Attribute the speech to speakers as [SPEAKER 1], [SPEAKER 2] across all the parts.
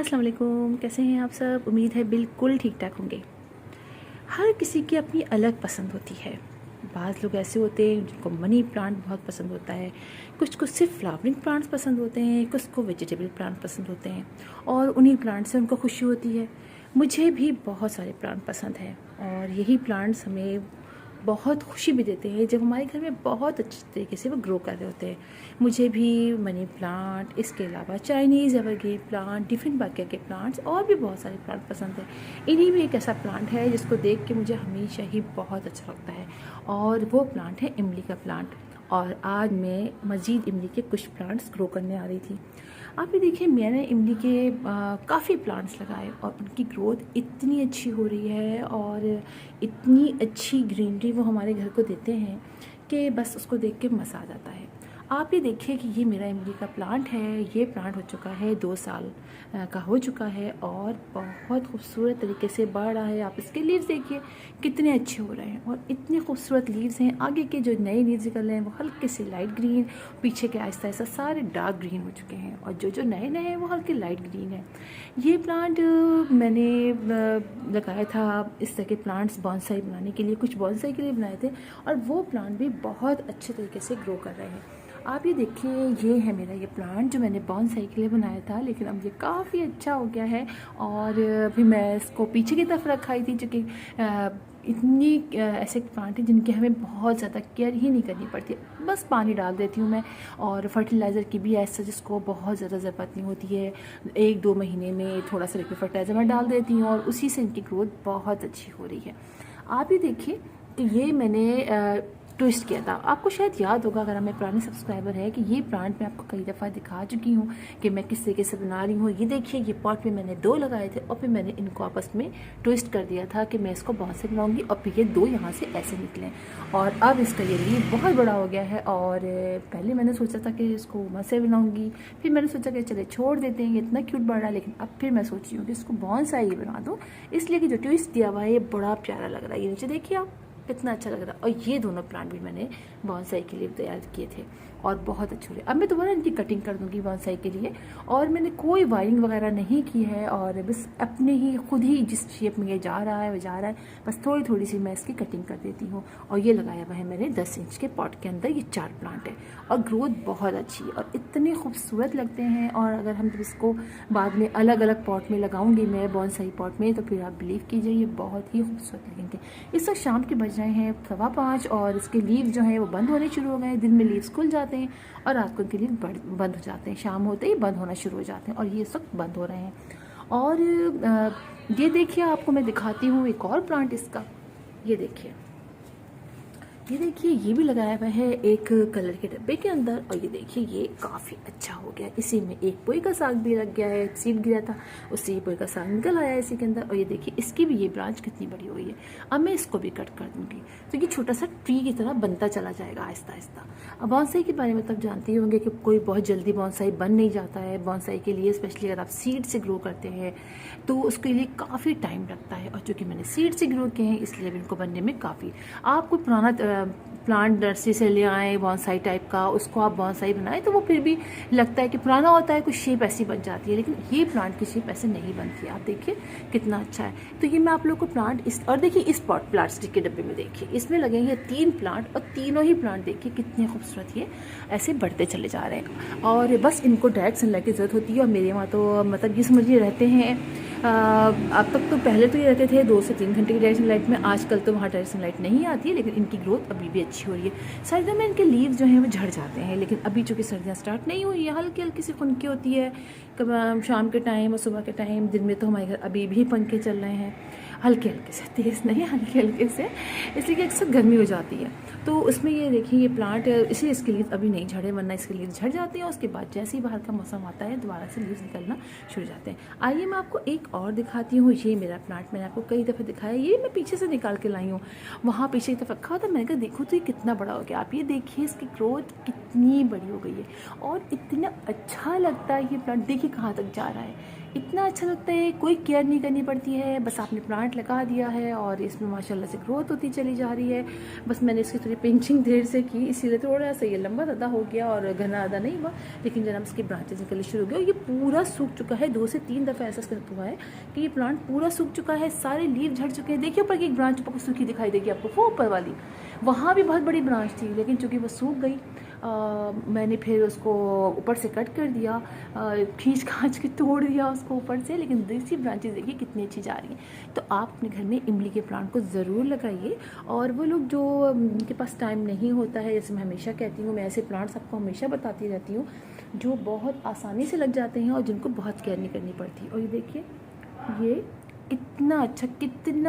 [SPEAKER 1] अस्सलाम वालेकुम, कैसे हैं आप सब। उम्मीद है बिल्कुल ठीक ठाक होंगे। हर किसी की अपनी अलग पसंद होती है। बाज़ लोग ऐसे होते हैं जिनको मनी प्लांट बहुत पसंद होता है, कुछ को सिर्फ फ्लावरिंग प्लांट्स पसंद होते हैं, कुछ को वेजिटेबल प्लांट पसंद होते हैं और उन्हीं प्लांट से उनको खुशी होती है। मुझे भी बहुत सारे प्लांट पसंद हैं और यही प्लांट्स हमें बहुत खुशी भी देते हैं जब हमारे घर में बहुत अच्छे तरीके से वो ग्रो कर रहे होते हैं। मुझे भी मनी प्लांट, इसके अलावा चाइनीज़ एवरग्रीन प्लांट, डिफरेंट बाकी के प्लांट्स और भी बहुत सारे प्लांट पसंद हैं। इन्हीं में एक ऐसा प्लांट है जिसको देख के मुझे हमेशा ही बहुत अच्छा लगता है और वो प्लांट है इमली का प्लांट। और आज मैं मज़ीद इमली के कुछ प्लांट्स ग्रो करने आ रही थी। आप ये देखिए, मैंने इमली के काफ़ी प्लांट्स लगाए और उनकी ग्रोथ इतनी अच्छी हो रही है और इतनी अच्छी ग्रीनरी वो हमारे घर को देते हैं कि बस उसको देख के मज़ा आ जाता है। आप ये देखिए कि ये मेरा इमली का प्लांट है। ये प्लांट हो चुका है 2 साल का हो चुका है और बहुत खूबसूरत तरीके से बढ़ रहा है। आप इसके लीव्स देखिए कितने अच्छे हो रहे हैं और इतने खूबसूरत लीव्स हैं। आगे के जो नए लीव्स निकल रहे हैं वो हल्के से लाइट ग्रीन, पीछे के आहिस्ता आहिस्ता सारे डार्क ग्रीन हो चुके हैं और जो जो नए नए हैं वो हल्के लाइट ग्रीन है। ये प्लांट मैंने लगाया था इस तरह के प्लांट्स बॉन्साई बनाने के लिए, कुछ बॉन्साई के लिए बनाए थे और वो प्लांट भी बहुत अच्छे तरीके से ग्रो कर रहे हैं। आप ये देखिए, ये है मेरा ये प्लांट जो मैंने बॉन्साई के लिए बनाया था, लेकिन अब ये काफ़ी अच्छा हो गया है और फिर मैं इसको पीछे की तरफ रखाई थी, क्योंकि इतनी ऐसे प्लांट हैं जिनकी हमें बहुत ज़्यादा केयर ही नहीं करनी पड़ती। बस पानी डाल देती हूँ मैं और फर्टिलाइज़र की भी ऐसा जिसको बहुत ज़्यादा ज़रूरत नहीं होती है। 1-2 महीने में थोड़ा सा लिक्विड फर्टिलाइज़र मैं डाल देती हूँ और उसी से इनकी ग्रोथ बहुत अच्छी हो रही है। आप ये देखिए कि ये मैंने ट्विस्ट किया था। आपको शायद याद होगा, अगर हमें पुराने सब्सक्राइबर है, कि ये प्लांट मैं आपको कई दफ़ा दिखा चुकी हूँ कि मैं किस तरीके से बना रही हूँ। ये देखिए, ये पॉट में मैंने 2 लगाए थे और फिर मैंने इनको आपस में ट्विस्ट कर दिया था कि मैं इसको बहुत से बनाऊंगी और फिर ये 2 यहाँ से ऐसे निकले और अब इसका ये लीव बहुत बड़ा हो गया है। और पहले मैंने सोचा था कि इसको से बनाऊँगी, फिर मैंने सोचा कि चले छोड़ देते हैं, ये इतना क्यूट बढ़ रहा है, लेकिन अब फिर मैं सोच रही हूँ कि इसको बॉन्साई बना दूँ, इसलिए कि जो ट्विस्ट दिया हुआ है ये बड़ा प्यारा लग रहा है। ये नीचे देखिए आप, कितना अच्छा लग रहा है। और ये दोनों प्लांट भी मैंने बॉन्साई के लिए तैयार किए थे और बहुत अच्छे हुए। अब मैं दोबारा इनकी कटिंग कर दूंगी बॉन्साई के लिए और मैंने कोई वायरिंग वगैरह नहीं की है और बस अपने ही खुद ही जिस शेप में ये जा रहा है वो जा रहा है, बस थोड़ी थोड़ी सी मैं इसकी कटिंग कर देती हूँ। और ये लगाया हुआ है मैंने 10 इंच के पॉट के अंदर। ये 4 प्लांट है और ग्रोथ बहुत अच्छी है और इतने खूबसूरत लगते हैं। और अगर हम जब इसको बाद में अलग अलग पॉट में लगाऊंगी मैं बॉन्साई पॉट में, तो फिर आप बिलीव कीजिए ये बहुत ही खूबसूरत लगेंगे। इस वक्त शाम के बज रहे हैं 5:15 और इसके लीव जो हैं वो बंद होने शुरू हो गए हैं। दिन में लीव्स खुल जाते हैं और रात को इनके लीव बंद हो जाते हैं, शाम होते ही बंद होना शुरू हो जाते हैं और ये इस वक्त बंद हो रहे हैं। और ये देखिए, आपको मैं दिखाती हूँ एक और प्लांट इसका। ये देखिए, ये भी लगाया हुआ है एक कलर के डब्बे के अंदर और ये देखिए ये काफ़ी अच्छा हो गया। इसी में एक पोई का साग भी लग गया है, सीड गिरा था उससे पोई का साग निकल आया है इसी के अंदर। और ये देखिए इसकी भी ये ब्रांच कितनी बड़ी हुई है। अब मैं इसको भी कट कर दूंगी तो ये छोटा सा ट्री की तरह बनता चला जाएगा आहिस्ता आहिस्ता। अब बॉन्साई के बारे में तब जानते ही होंगे कि कोई बहुत जल्दी बॉन्साई बन नहीं जाता है। बॉन्साई के लिए स्पेशली अगर आप सीड से ग्रो करते हैं तो उसके लिए काफ़ी टाइम लगता है और चूँकि मैंने सीड से ग्रो किए हैं इसलिए इनको बनने में काफ़ी, आप कोई पुराना प्लांट नर्सरी से ले आए बॉन्साई टाइप का, उसको आप बॉन्साई बनाएं तो वो फिर भी लगता है कि पुराना होता है, कुछ शेप ऐसी बन जाती है, लेकिन ये प्लांट की शेप ऐसे नहीं बनती है। आप देखिए कितना अच्छा है। तो ये मैं आप लोग को प्लांट इस, और देखिए इस पॉट प्लास्टिक के डब्बे में देखिए इसमें लगेंगे 3 प्लांट और तीनों ही प्लांट देखिए कितने खूबसूरत ये ऐसे बढ़ते चले जा रहे हैं। और बस इनको डायरेक्ट सनलाइट की ज़रूरत होती है और मेरे वहाँ तो मतलब ये समझिए रहते हैं अब तक तो पहले तो ये रहते थे 2 से 3 घंटे की डायरेक्ट सनलाइट में, आजकल तो वहाँ डायरेक्ट सनलाइट नहीं आती है, लेकिन इनकी ग्रोथ अभी भी अच्छी हो रही है। सर्दियों में इनके लीव्स जो हैं वो झड़ जाते हैं, लेकिन अभी चूँकि सर्दियाँ स्टार्ट नहीं हुई है, हल्की हल्की सी खुनकी होती है कब शाम के टाइम और सुबह के टाइम। दिन में तो हमारे घर अभी भी पंखे चल रहे हैं, हल्के हल्के से, तेज़ नहीं हल्के हल्के से, इसलिए कि अक्सर गर्मी हो जाती है। तो उसमें ये देखिए ये प्लांट इसलिए इसके लीव्स अभी नहीं झड़े, वरना इसके लीव्स झड़ जाते हैं। उसके बाद जैसे ही बाहर का मौसम आता है दोबारा से लीव्स निकलना शुरू हो जाते हैं। आइए मैं आपको एक और दिखाती हूँ। ये मेरा प्लांट मैंने आपको कई दफ़े दिखाया, ये मैं पीछे से निकाल के लाई हूँ, वहाँ पीछे की तरफ रखा हुआ था। मैंने कहा देखो तो ये कितना बड़ा हो गया। आप ये देखिए इसकी ग्रोथ कितनी बड़ी हो गई है और इतना अच्छा लगता है ये प्लांट। देखिए कहाँ तक जा रहा है, इतना अच्छा लगता है, कोई केयर नहीं करनी पड़ती है, बस आपने प्लांट लगा दिया है और इसमें माशाल्लाह से ग्रोथ होती चली जा रही है। बस मैंने इसकी थोड़ी पिंचिंग देर से की, इसीलिए थोड़ा सा ये लंबा ज़्यादा हो गया और घना आधा नहीं हुआ, लेकिन जब इसकी ब्रांचेज निकलनी शुरू हो गई और ये पूरा सूख चुका है। 2 से 3 दफ़ा ऐसा हुआ है कि ये प्लांट पूरा सूख चुका है, सारे लीव झड़ चुके हैं। देखिए ऊपर की एक ब्रांच ऊपर सूखी दिखाई देगी आपको, वो ऊपर वाली, वहाँ भी बहुत बड़ी ब्रांच थी, लेकिन चूँकि वो सूख गई मैंने फिर उसको ऊपर से कट कर दिया, खींच खांच के तोड़ दिया उसको ऊपर से, लेकिन दूसरी ब्रांचेस देखिए कितनी अच्छी जा रही हैं। तो आप अपने घर में इमली के प्लांट को ज़रूर लगाइए। और वो लोग जो उनके पास टाइम नहीं होता है, जैसे मैं हमेशा कहती हूँ, मैं ऐसे प्लांट्स आपको हमेशा बताती रहती हूँ जो बहुत आसानी से लग जाते हैं और जिनको बहुत केयर नहीं करनी पड़ती। और ये देखिए ये कितना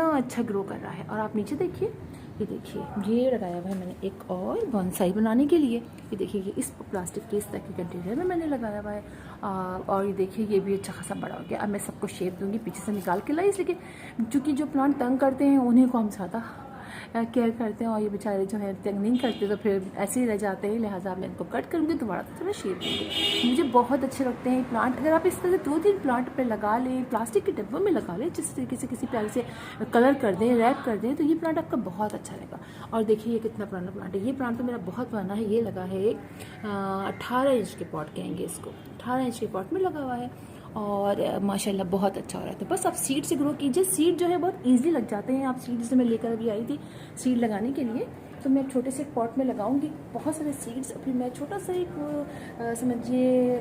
[SPEAKER 1] अच्छा ग्रो कर रहा है। और आप नीचे देखिए, ये देखिए ये लगाया हुआ है मैंने एक और बॉन्साई बनाने के लिए। ये देखिए ये इस प्लास्टिक के इस तरह के कंटेनर में मैंने लगाया हुआ है। और ये देखिए ये भी अच्छा खासा बड़ा हो गया। अब मैं सबको शेप दूंगी, पीछे से निकाल के लाई, इसलिए क्योंकि जो प्लांट तंग करते हैं उन्हीं को हम ज़्यादा केयर करते हैं और ये बेचारे जो है तंग नहीं करते तो फिर ऐसे ही रह जाते हैं। लिहाजा मैं इनको कट करूँगी, दोबारा तो थोड़ा शेप दूँगी। मुझे बहुत अच्छे लगते हैं प्लांट। अगर आप इस तरह से 2-3 प्लांट पे लगा लें, प्लास्टिक के डब्बों में लगा लें, जिस तरीके से किसी प्यारे से कलर कर दें, रैप कर दें, तो ये प्लांट आपका बहुत अच्छा रहेगा। और देखिए ये कितना पुराना प्लांट है। ये प्लांट तो मेरा बहुत पुराना है। ये लगा है 18 इंच के पॉट कहेंगे इसको, 18 इंच के पॉट में लगा हुआ है और माशाल्लाह बहुत अच्छा हो रहा है। तो बस आप सीड से ग्रो कीजिए। सीड जो है बहुत ईजी लग जाते हैं। आप सीड जैसे मैं लेकर अभी आई थी सीड लगाने के लिए, तो मैं छोटे से पॉट में लगाऊंगी बहुत सारे सीड्स। फिर मैं छोटा सा एक समझिए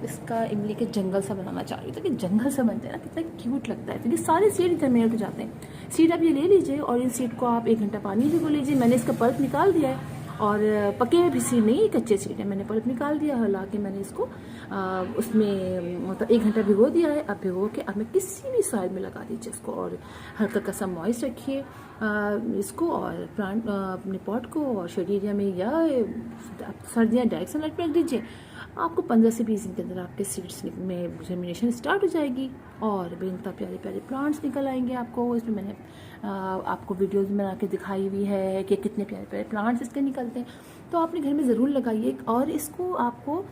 [SPEAKER 1] इसका इमली के जंगल सा बनाना चाह रही हूँ, ताकि जंगल सा बनते हैं ना, कितना क्यूट लगता है। क्योंकि सारे सीड इधर मेरे हो जाते हैं। सीड आप ये ले लीजिए और इन सीड को आप 1 घंटा पानी भिगो लीजिए। मैंने इसका पल्प निकाल दिया है और पके हुए भी सीड नहीं, कच्चे सीड है, मैंने पल्प निकाल दिया है। ला के मैंने इसको उसमें मतलब 1 घंटा भिगो दिया है। अब भिगो के अब मैं किसी भी सॉइल में लगा दीजिए इसको और हल्का सा मॉइस्ट रखिए इसको और प्लांट अपने पॉट को, और शेड एरिया में या सर्दियाँ डायरेक्ट सनलाइट में रख दीजिए। आपको 15 से 20 दिन के अंदर आपके सीड्स में जर्मिनेशन स्टार्ट हो जाएगी और बेनता प्यारे प्यारे प्लांट्स निकल आएंगे आपको। इसमें मैंने आपको वीडियोस बना के दिखाई हुई है कि कितने प्यारे प्यारे प्लांट्स इसके निकलते हैं। तो आपने घर में ज़रूर लगाइए और इसको आपको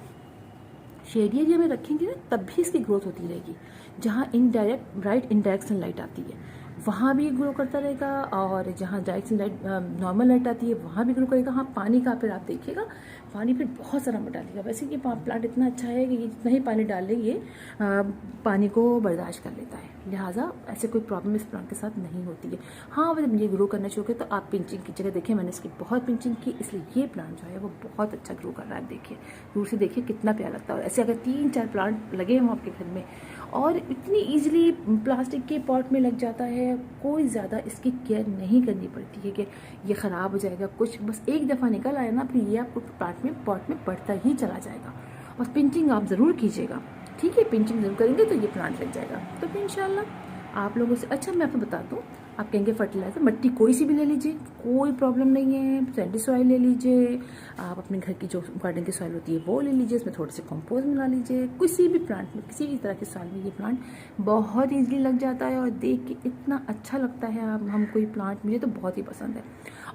[SPEAKER 1] शेड एरिया में रखेंगे ना, तब भी इसकी ग्रोथ होती रहेगी। जहाँ इनडायरेक्ट ब्राइट इनडायरेक्ट सनलाइट आती है वहाँ भी ग्रो करता रहेगा, और जहाँ डायरेक्ट सनलाइट नॉर्मल लाइट आती है वहाँ भी ग्रो करेगा। हाँ पानी का फिर आप देखिएगा, पानी फिर बहुत सारा मत डालिएगा। वैसे कि प्लांट इतना अच्छा है कि ये जितना ही पानी डाल ले ये पानी को बर्दाश्त कर लेता है, लिहाजा ऐसे कोई प्रॉब्लम इस प्लांट के साथ नहीं होती है। हाँ जब ये ग्रो करना शुरू किया तो आप पिंचिंग की जगह देखिए, मैंने इसकी बहुत पिंचिंग की, इसलिए ये प्लांट जो है वो बहुत अच्छा ग्रो कर रहा है। देखिए दूर से देखिए कितना प्यारा लगता है। ऐसे अगर 3-4 प्लांट लगे हों आपके घर में और इतनी ईजिली प्लास्टिक के पॉट में लग जाता है, कोई ज़्यादा इसकी केयर नहीं करनी पड़ती है कि ये ख़राब हो जाएगा कुछ, बस एक दफ़ा निकल आया ना फिर ये आपको पॉट में बढ़ता ही चला जाएगा। और पिंचिंग आप ज़रूर कीजिएगा, ठीक है, पिंचिंग जरूर करेंगे तो ये प्लांट लग जाएगा। तो फिर इंशाल्लाह आप लोगों से, अच्छा मैं आपको बता दूँ, आप कहेंगे फर्टिलाइज़र मट्टी कोई सी भी ले लीजिए, कोई प्रॉब्लम नहीं है। सैंडी सॉइल ले लीजिए, आप अपने घर की जो गार्डन की सॉइल होती है वो ले लीजिए, उसमें थोड़े से कंपोस्ट मिला लीजिए। किसी भी प्लांट में, किसी भी तरह के सॉइल में ये प्लांट बहुत ईजिली लग जाता है और देख के इतना अच्छा लगता है। हम कोई प्लांट, मुझे तो बहुत ही पसंद है।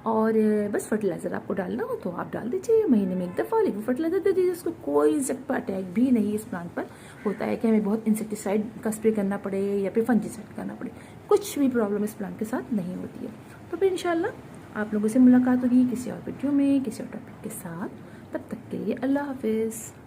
[SPEAKER 1] और बस फर्टिलाइज़र आपको डालना हो तो आप डाल दीजिए महीने में 1 दफ़ा, लेकिन फर्टिलाइज़र दे दीजिए। उसको कोई इंसेक्ट अटैक भी नहीं इस प्लांट पर होता है कि हमें बहुत इंसेक्टिसाइड का स्प्रे करना पड़े या फिर फंजीसाइड करना पड़े, कुछ भी प्रॉब्लम इस प्लांट के साथ नहीं होती है। तो फिर इंशाल्लाह आप लोगों से मुलाकात होगी किसी और वीडियो में किसी और टॉपिक के साथ। तब तक के लिए अल्लाह हाफिज़।